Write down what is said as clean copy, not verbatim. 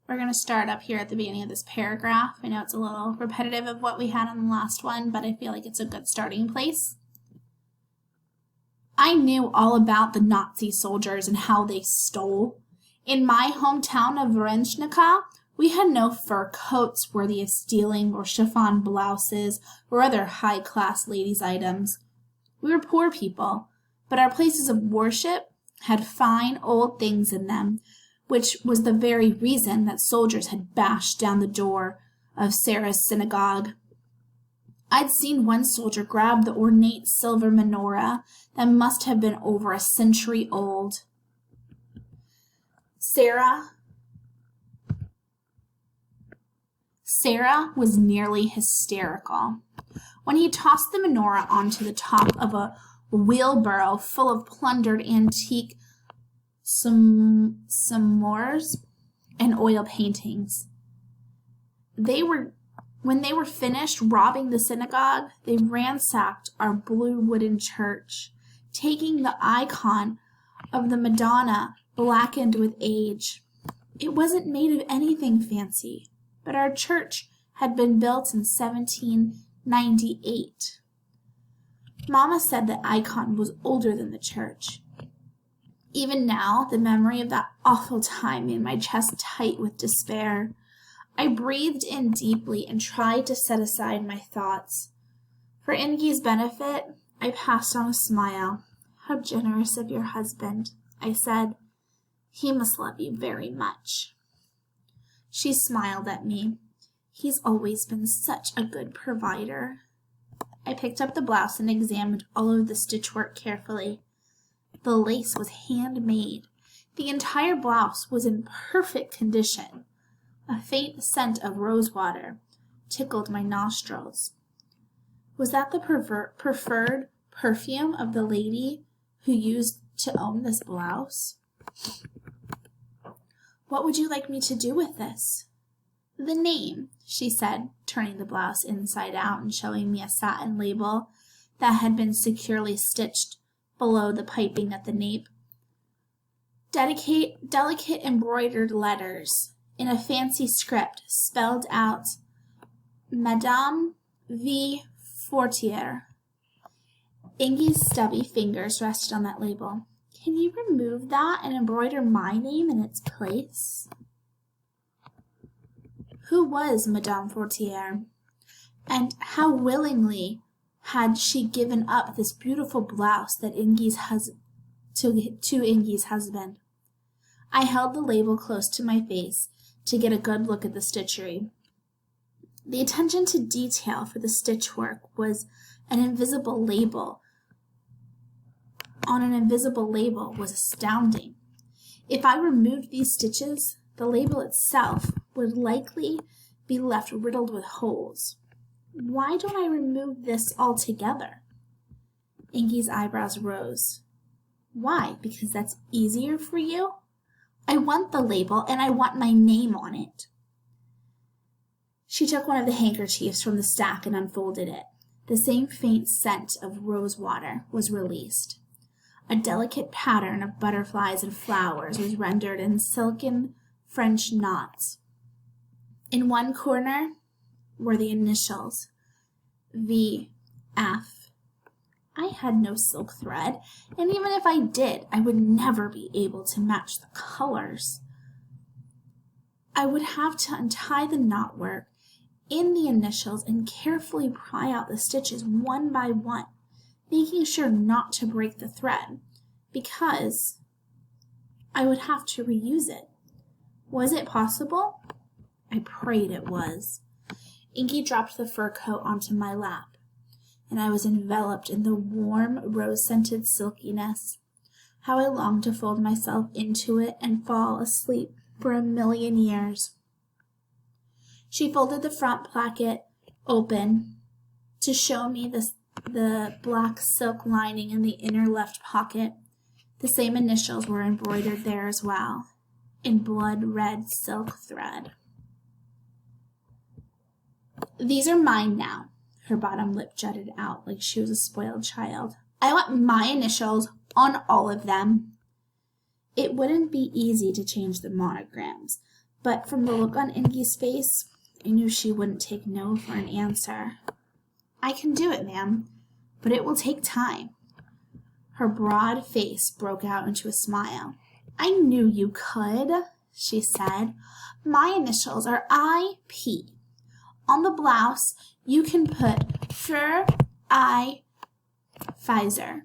We're going to start up here at the beginning of this paragraph. I know it's a little repetitive of what we had on the last one, but I feel like it's a good starting place. I knew all about the Nazi soldiers and how they stole. In my hometown of Varenchnica, we had no fur coats worthy of stealing or chiffon blouses or other high-class ladies' items. We were poor people, but our places of worship had fine old things in them, which was the very reason that soldiers had bashed down the door of Sarah's synagogue. I'd seen one soldier grab the ornate silver menorah that must have been over a century old. Sarah was nearly hysterical. When he tossed the menorah onto the top of a wheelbarrow full of plundered antique s'mores and oil paintings. When they were finished robbing the synagogue, they ransacked our blue wooden church, taking the icon of the Madonna blackened with age. It wasn't made of anything fancy, but our church had been built in 1798. Mama said the icon was older than the church. Even now, the memory of that awful time made my chest tight with despair. I breathed in deeply and tried to set aside my thoughts. For Ingi's benefit, I passed on a smile. "How generous of your husband," I said. "He must love you very much." She smiled at me. "He's always been such a good provider." I picked up the blouse and examined all of the stitchwork carefully. The lace was handmade. The entire blouse was in perfect condition. A faint scent of rosewater tickled my nostrils. Was that the preferred perfume of the lady who used to own this blouse? "What would you like me to do with this?" "The name," she said, turning the blouse inside out and showing me a satin label that had been securely stitched below the piping at the nape. Delicate embroidered letters in a fancy script spelled out Madame V. Fortier. Ingi's stubby fingers rested on that label. "Can you remove that and embroider my name in its place?" Who was Madame Fortier? And how willingly had she given up this beautiful blouse that to Ingi's husband? I held the label close to my face to get a good look at the stitchery. The attention to detail for the stitchwork was an invisible label. On an invisible label was astounding. If I removed these stitches, the label itself would likely be left riddled with holes. Why don't I remove this altogether? Ingi's eyebrows rose. Why? Because that's easier for you? I want the label, and I want my name on it. She took one of the handkerchiefs from the stack and unfolded it. The same faint scent of rosewater was released. A delicate pattern of butterflies and flowers was rendered in silken French knots. In one corner were the initials, V.F. I had no silk thread, and even if I did, I would never be able to match the colors. I would have to untie the knotwork in the initials and carefully pry out the stitches one by one, making sure not to break the thread, because I would have to reuse it. Was it possible? I prayed it was. Ingi dropped the fur coat onto my lap, and I was enveloped in the warm, rose-scented silkiness. How I longed to fold myself into it and fall asleep for a million years. She folded the front placket open to show me the black silk lining in the inner left pocket. The same initials were embroidered there as well, in blood-red silk thread. These are mine now. Her bottom lip jutted out like she was a spoiled child. I want my initials on all of them. It wouldn't be easy to change the monograms, but from the look on Ingy's face, I knew she wouldn't take no for an answer. I can do it, ma'am, but it will take time. Her broad face broke out into a smile. I knew you could, she said. My initials are I.P. On the blouse, you can put Für I Pfizer.